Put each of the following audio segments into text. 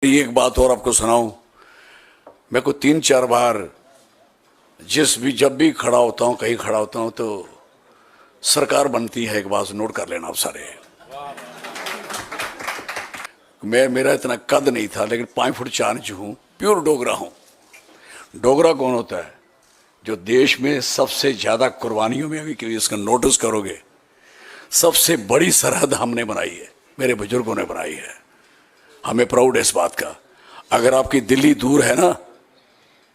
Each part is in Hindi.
एक बात और आपको सुनाऊं। मैं को 3-4 बार जब भी खड़ा होता हूं, कहीं खड़ा होता हूं तो सरकार बनती है। एक बात नोट कर लेना आप सारे। मेरा इतना कद नहीं था, लेकिन 5 फुट 4 इंच हूं, प्योर डोगरा हूं। डोगरा कौन होता है? जो देश में सबसे ज्यादा कुर्बानियों में, अभी इसका नोटिस करोगे, सबसे बड़ी सरहद हमने बनाई है, मेरे बुजुर्गों ने बनाई है। हमें प्राउड है इस बात का। अगर आपकी दिल्ली दूर है ना,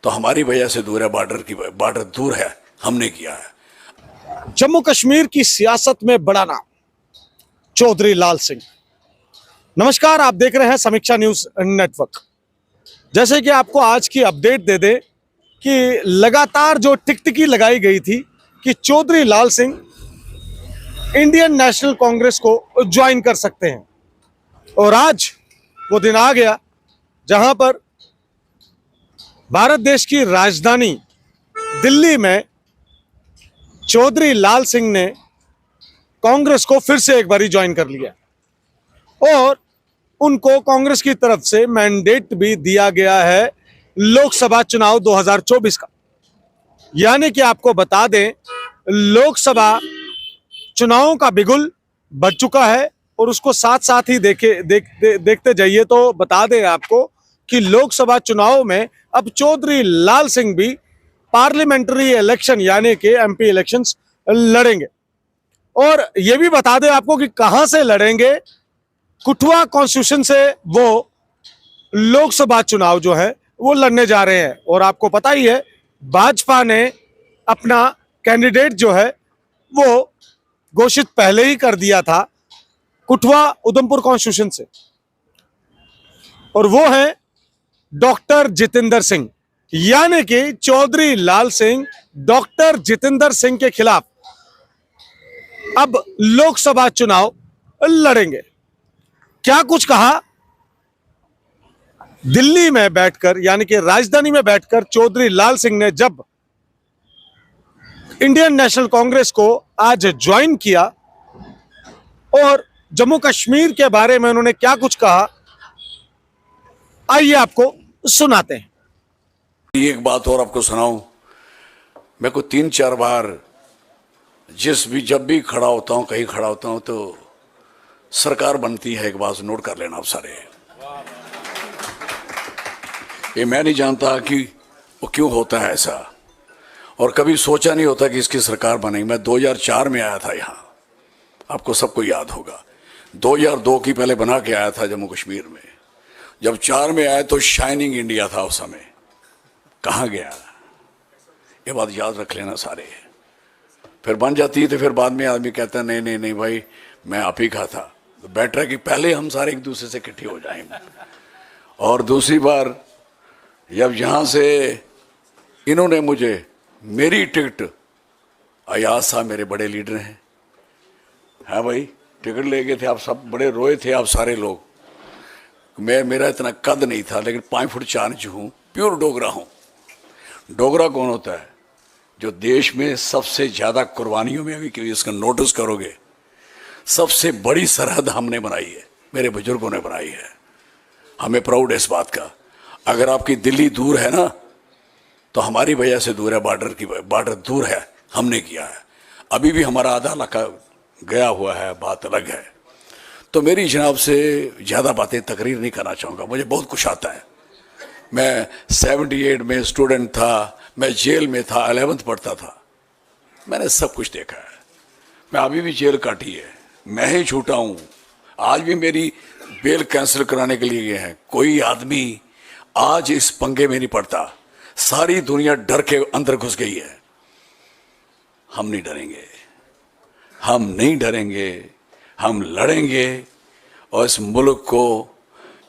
तो हमारी वजह से दूर है। बॉर्डर दूर है, हमने किया है। जम्मू कश्मीर की सियासत में बड़ा नाम चौधरी लाल सिंह। नमस्कार, आप देख रहे हैं समीक्षा न्यूज नेटवर्क। जैसे कि आपको आज की अपडेट दे दे कि लगातार जो टिकटिकी लगाई गई थी कि चौधरी लाल सिंह इंडियन नेशनल कांग्रेस को ज्वाइन कर सकते हैं, और आज वो दिन आ गया जहां पर भारत देश की राजधानी दिल्ली में चौधरी लाल सिंह ने कांग्रेस को फिर से एक बारी ज्वाइन कर लिया, और उनको कांग्रेस की तरफ से मैंडेट भी दिया गया है लोकसभा चुनाव 2024 का। यानी कि आपको बता दें, लोकसभा चुनावों का बिगुल बज चुका है, और उसको साथ साथ ही देखते जाइए तो बता दें आपको कि लोकसभा चुनाव में अब चौधरी लाल सिंह भी पार्लियामेंट्री इलेक्शन यानी कि एमपी इलेक्शंस लड़ेंगे। और यह भी बता दें आपको कि कहां से लड़ेंगे। कुठवा कॉन्स्टिट्यूशन से वो लोकसभा चुनाव जो है वो लड़ने जा रहे हैं। और आपको पता ही है, भाजपा ने अपना कैंडिडेट जो है वो घोषित पहले ही कर दिया था कुठवा उधमपुर कॉन्स्टिट्यूशन से, और वो है डॉक्टर जितेंद्र सिंह। यानी कि चौधरी लाल सिंह डॉक्टर जितेंद्र सिंह के खिलाफ अब लोकसभा चुनाव लड़ेंगे। क्या कुछ कहा दिल्ली में बैठकर, यानी कि राजधानी में बैठकर चौधरी लाल सिंह ने जब इंडियन नेशनल कांग्रेस को आज ज्वाइन किया, और जम्मू कश्मीर के बारे में उन्होंने क्या कुछ कहा, आइए आपको सुनाते हैं। एक बात और आपको सुनाऊं। मैं को 3-4 बार जब भी खड़ा होता हूं, कहीं खड़ा होता हूं तो सरकार बनती है। एक बात नोट कर लेना आप सारे। ये मैं नहीं जानता कि वो क्यों होता है ऐसा, और कभी सोचा नहीं होता कि इसकी सरकार बनेगी। मैं 2004 में आया था यहाँ, आपको सबको याद होगा। 2002 की पहले बना के आया था जम्मू कश्मीर में। जब 4 में आया तो शाइनिंग इंडिया था उस समय। कहाँ गया? ये बात याद रख लेना सारे। फिर बन जाती है तो फिर बाद में आदमी कहता है नहीं नहीं नहीं भाई, मैं आप ही का था। तो बेटर है कि पहले हम सारे एक दूसरे से इकट्ठे हो जाएंगे। और दूसरी बार जब यहाँ से इन्होंने मुझे मेरी टिकट, अयाज साहब मेरे बड़े लीडर हैं, हाँ भाई, टिकट ले गए थे। आप सब बड़े रोए थे, आप सारे लोग। मेरा इतना कद नहीं था, लेकिन 5 फुट 4 इंच हूँ, प्योर डोगरा हूँ। डोगरा कौन होता है? जो देश में सबसे ज्यादा कुर्बानियों में, अभी इसका नोटिस करोगे, सबसे बड़ी सरहद हमने बनाई है, मेरे बुजुर्गों ने बनाई है। हमें प्राउड है इस बात का। अगर आपकी दिल्ली दूर है ना, तो हमारी वजह से दूर है। बॉर्डर दूर है, हमने किया है। अभी भी हमारा आधा इलाका गया हुआ है, बात अलग है। तो मेरी जनाब से ज़्यादा बातें तकरीर नहीं करना चाहूँगा, मुझे बहुत कुछ आता है। मैं 78 में स्टूडेंट था, मैं जेल में था, 11th पढ़ता था, मैंने सब कुछ देखा है। मैं अभी भी जेल काटी है, मैं ही छूटा हूँ। आज भी मेरी बेल कैंसिल कराने के लिए गए हैं। कोई आदमी आज इस पंगे में नहीं पड़ता। सारी दुनिया डर के अंदर घुस गई है। हम नहीं डरेंगे, हम नहीं डरेंगे, हम लड़ेंगे, और इस मुल्क को,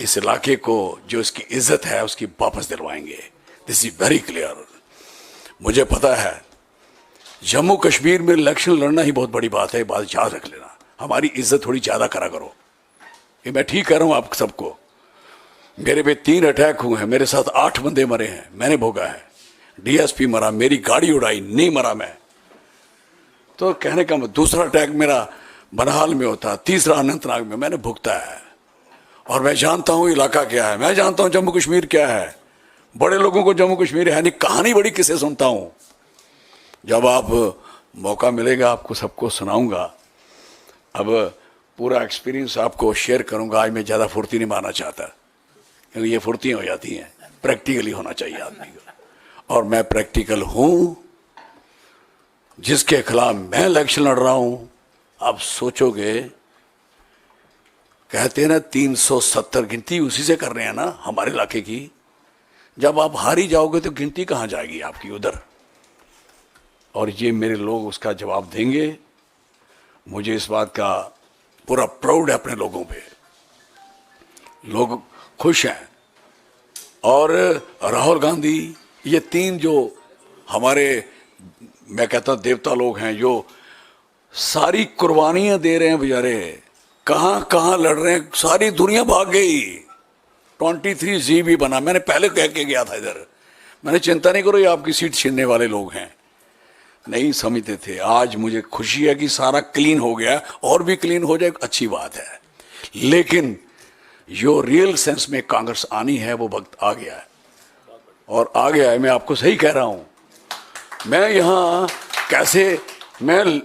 इस इलाके को जो इसकी इज्जत है उसकी वापस दिलवाएंगे। This is very clear. मुझे पता है जम्मू कश्मीर में इलेक्शन लड़ना ही बहुत बड़ी बात है, बात याद रख लेना। हमारी इज्जत थोड़ी ज़्यादा करा करो। ये मैं ठीक कह रहा हूँ आप सबको। मेरे पे 3 अटैक हुए हैं, मेरे साथ 8 बंदे मरे हैं, मैंने भोगा है। डीएसपी मरा, मेरी गाड़ी उड़ाई, नहीं मरा मैं। तो कहने का दूसरा अटैक मेरा बनहाल में होता, तीसरा अनंतनाग में, मैंने भुगता है। और मैं जानता हूं इलाका क्या है, मैं जानता हूं जम्मू कश्मीर क्या है। बड़े लोगों को जम्मू कश्मीर है नहीं, कहानी बड़ी किसे सुनता हूं। जब आप मौका मिलेगा आपको सबको सुनाऊंगा। अब पूरा एक्सपीरियंस आपको शेयर करूंगा। आज मैं ज़्यादा फुर्ती नहीं मारना चाहता, क्योंकि ये फुर्तियाँ हो जाती हैं। प्रैक्टिकली होना चाहिए आदमी को, और मैं प्रैक्टिकल हूं। जिसके खिलाफ मैं इलेक्शन लड़ रहा हूं, आप सोचोगे, कहते हैं ना 370 गिनती उसी से कर रहे हैं ना हमारे इलाके की। जब आप हार ही जाओगे तो गिनती कहां जाएगी आपकी उधर। और ये मेरे लोग उसका जवाब देंगे। मुझे इस बात का पूरा प्राउड है अपने लोगों पे, लोग खुश हैं। और राहुल गांधी, ये तीन जो हमारे, मैं कहता हूं देवता लोग हैं, जो सारी कुर्बानियां दे रहे हैं बेचारे, कहां कहां लड़ रहे हैं। सारी दुनिया भाग गई। 23 भी बना, मैंने पहले कह के गया था इधर, मैंने चिंता नहीं करो ये आपकी सीट छीनने वाले लोग हैं, नहीं समझते थे। आज मुझे खुशी है कि सारा क्लीन हो गया, और भी क्लीन हो जाए अच्छी बात है। लेकिन जो रियल सेंस में कांग्रेस आनी है वो वक्त आ गया है, और आ गया है। मैं आपको सही कह रहा हूं। मैं यहां कैसे, मैं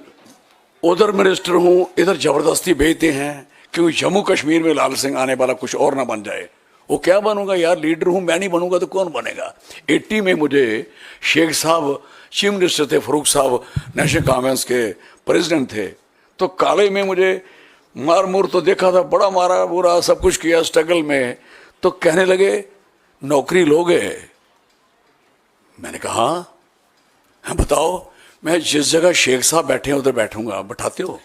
उधर मिनिस्टर हूं, इधर जबरदस्ती भेजते हैं, क्योंकि जम्मू कश्मीर में लाल सिंह आने वाला कुछ और ना बन जाए। वो क्या बनूंगा यार, लीडर हूं, मैं नहीं बनूंगा तो कौन बनेगा। 80 में मुझे शेख साहब चीफ मिनिस्टर थे, फरूक साहब नेशनल कॉन्फ्रेंस के प्रेसिडेंट थे, तो काले में मुझे मार मुर तो देखा था, बड़ा मारा बुरा सब कुछ किया स्ट्रगल में। तो कहने लगे नौकरी लोगे। मैंने कहा हाँ बताओ, मैं जिस जगह शेख साहब बैठे हैं उधर बैठूंगा, बैठाते हो।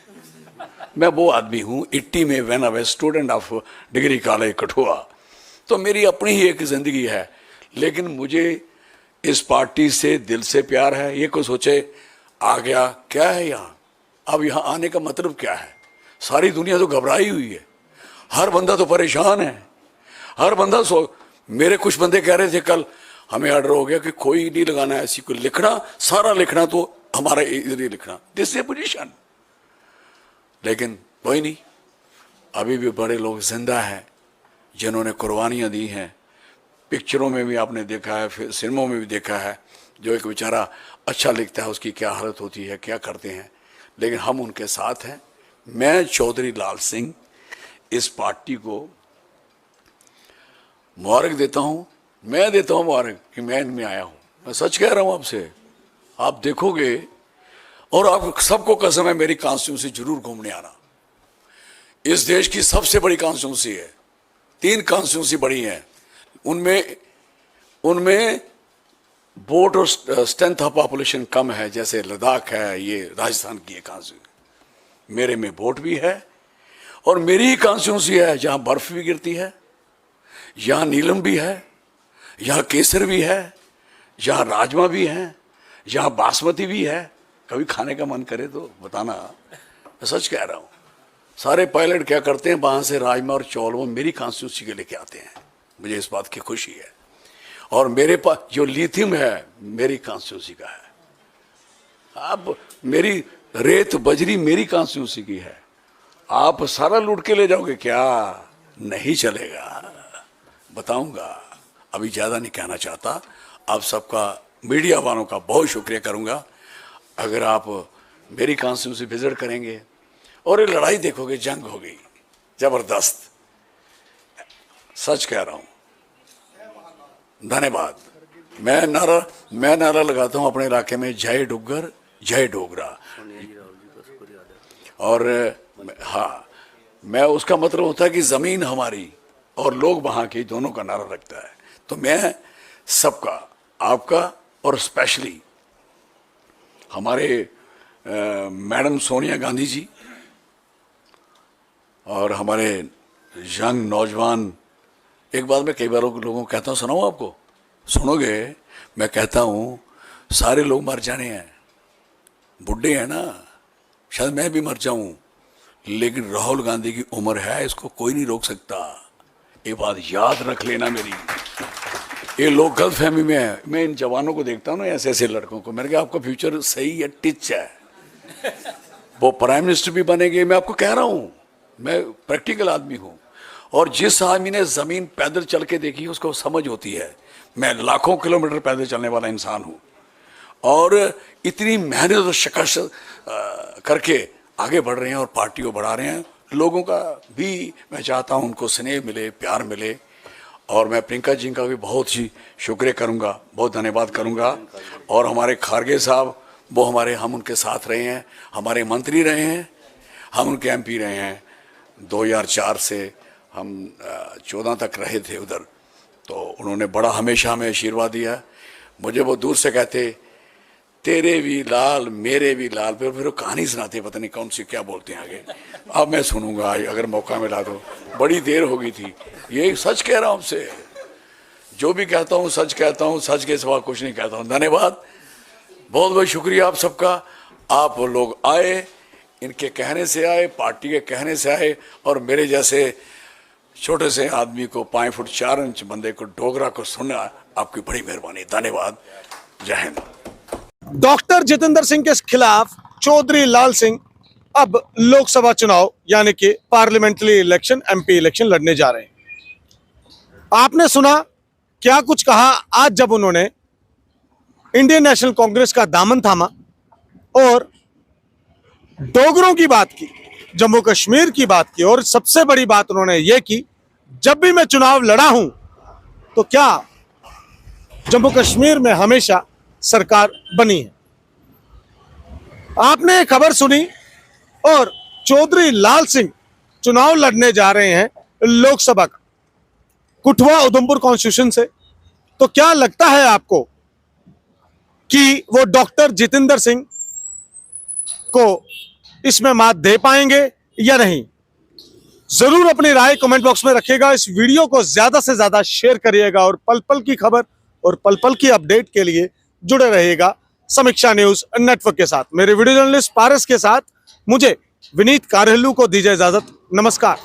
मैं वो आदमी हूं। 80 में when I was student of degree college Kathua, तो मेरी अपनी ही एक जिंदगी है। लेकिन मुझे इस पार्टी से दिल से प्यार है। ये कोई सोचे आ गया क्या है यहाँ, अब यहाँ आने का मतलब क्या है। सारी दुनिया तो घबराई हुई है, हर बंदा तो परेशान है, हर बंदा मेरे कुछ बंदे कह रहे थे कल, हमें ऑर्डर हो गया कि कोई नहीं लगाना है ऐसी, कोई लिखना, सारा लिखना तो हमारा इधर ही लिखना, दिस इज पोजीशन। लेकिन कोई नहीं, अभी भी बड़े लोग जिंदा हैं जिन्होंने कुर्बानियां दी हैं। पिक्चरों में भी आपने देखा है, फिर सिनेमा में भी देखा है, जो एक बेचारा अच्छा लिखता है उसकी क्या हालत होती है, क्या करते हैं। लेकिन हम उनके साथ हैं। मैं चौधरी लाल सिंह इस पार्टी को मुबारक देता हूं। मैं देता हूं मुबारक कि मैं इनमें आया हूं। मैं सच कह रहा हूं आपसे, आप देखोगे, और आप सबको कसम है मेरी कॉन्स्टिट्यूंसी जरूर घूमने आना। इस देश की सबसे बड़ी कॉन्स्टिट्यूंसी है, 3 कॉन्स्टिट्यूंसी बड़ी हैं, उनमें वोट और स्ट्रेंथ ऑफ पॉपुलेशन कम है, जैसे लद्दाख है, ये राजस्थान की एक कॉन्स्टिट्यूंसी। मेरे में वोट भी है, और मेरी ही कॉन्स्टिट्यूंसी है जहां बर्फ भी गिरती है, यहाँ नीलम भी है, यहाँ केसर भी है, यहाँ राजमा भी है, यहाँ बासमती भी है। कभी खाने का मन करे तो बताना, मैं सच कह रहा हूँ। सारे पायलट क्या करते हैं, वहाँ से राजमा और चौल वो मेरी कॉन्स्टिट्यूंसी के लेके आते हैं। मुझे इस बात की खुशी है। और मेरे पास जो लिथियम है मेरी कॉन्स्टिट्यूंसी का है। अब मेरी रेत बजरी मेरी कॉन्स्टिट्यूंसी की है। आप सारा लूट के ले जाओगे क्या, नहीं चलेगा। बताऊंगा, अभी ज़्यादा नहीं कहना चाहता। आप सबका, मीडिया वालों का बहुत शुक्रिया करूंगा। अगर आप मेरी कॉन्स्टिट्यूंसी विजिट करेंगे और ये लड़ाई देखोगे, जंग हो गई जबरदस्त, सच कह रहा हूं। धन्यवाद। मैं नारा लगाता हूं अपने इलाके में, जय डुग्गर जय डोगरा। और हाँ, मैं उसका मतलब होता है कि जमीन हमारी और लोग वहां के, दोनों का नारा रखता है। तो मैं सबका, आपका, और स्पेशली हमारे मैडम सोनिया गांधी जी और हमारे यंग नौजवान, एक बात मैं कई बार लोगों को कहता हूँ, सुनाऊँ आपको, सुनोगे? मैं कहता हूँ सारे लोग मर जाने हैं, बुढ़े हैं ना, शायद मैं भी मर जाऊं, लेकिन राहुल गांधी की उम्र है, इसको कोई नहीं रोक सकता। ये बात याद रख लेना मेरी। ये लोग गलत फहमी में है। मैं इन जवानों को देखता हूँ ना, ऐसे ऐसे लड़कों को, मैंने कहा आपका फ्यूचर सही है, टिच है, वो प्राइम मिनिस्टर भी बनेंगे। मैं आपको कह रहा हूँ, मैं प्रैक्टिकल आदमी हूँ। और जिस आदमी ने ज़मीन पैदल चल के देखी उसको समझ होती है। मैं लाखों किलोमीटर पैदल चलने वाला इंसान हूँ और इतनी मेहनत और शिकस्त करके आगे बढ़ रहे हैं और पार्टी को बढ़ा रहे हैं। लोगों का भी मैं चाहता हूँ उनको स्नेह मिले, प्यार मिले। और मैं प्रियंका जी का भी बहुत ही शुक्रिया करूँगा, बहुत धन्यवाद करूँगा। और हमारे खारगे साहब, वो हम उनके साथ रहे हैं, हमारे मंत्री रहे हैं, हम उनके एमपी रहे हैं। 2004 से हम 14 तक रहे थे उधर, तो उन्होंने बड़ा हमेशा हमें आशीर्वाद दिया। मुझे वो दूर से कहते तेरे भी लाल मेरे भी लाल, फिर वो कहानी सुनाते, पता नहीं कौन सी क्या बोलते हैं आगे। अब मैं सुनूंगा अगर मौका मिला तो। बड़ी देर हो गई थी, ये सच कह रहा हूँ आपसे, जो भी कहता हूँ सच कहता हूँ, सच के सिवा कुछ नहीं कहता हूँ। धन्यवाद, बहुत बहुत शुक्रिया आप सबका। आप लोग आए, इनके कहने से आए, पार्टी के कहने से आए, और मेरे जैसे छोटे से आदमी को 5 फुट 4 इंच बंदे को डोगरा को सुनना आपकी बड़ी मेहरबानी। धन्यवाद, जय हिंद। डॉक्टर जितेंद्र सिंह के खिलाफ चौधरी लाल सिंह अब लोकसभा चुनाव यानी कि पार्लियामेंट्री इलेक्शन, एमपी इलेक्शन लड़ने जा रहे हैं। आपने सुना क्या कुछ कहा आज जब उन्होंने इंडियन नेशनल कांग्रेस का दामन थामा और डोगरों की बात की, जम्मू कश्मीर की बात की, और सबसे बड़ी बात उन्होंने ये की, जब भी मैं चुनाव लड़ा हूं तो क्या जम्मू कश्मीर में हमेशा सरकार बनी है। आपने खबर सुनी और चौधरी लाल सिंह चुनाव लड़ने जा रहे हैं लोकसभा का, कुठवा उधमपुर कॉन्स्टिट्यूशन से। तो क्या लगता है आपको कि वो डॉक्टर जितेंद्र सिंह को इसमें मात दे पाएंगे या नहीं? जरूर अपनी राय कमेंट बॉक्स में रखिएगा। इस वीडियो को ज्यादा से ज्यादा शेयर करिएगा और पल पल की खबर और पल पल की अपडेट के लिए जुड़े रहिएगा समीक्षा न्यूज नेटवर्क के साथ। मेरे वीडियो जर्नलिस्ट पारस के साथ मुझे विनीत कारेलू को दीजिए इजाजत। नमस्कार।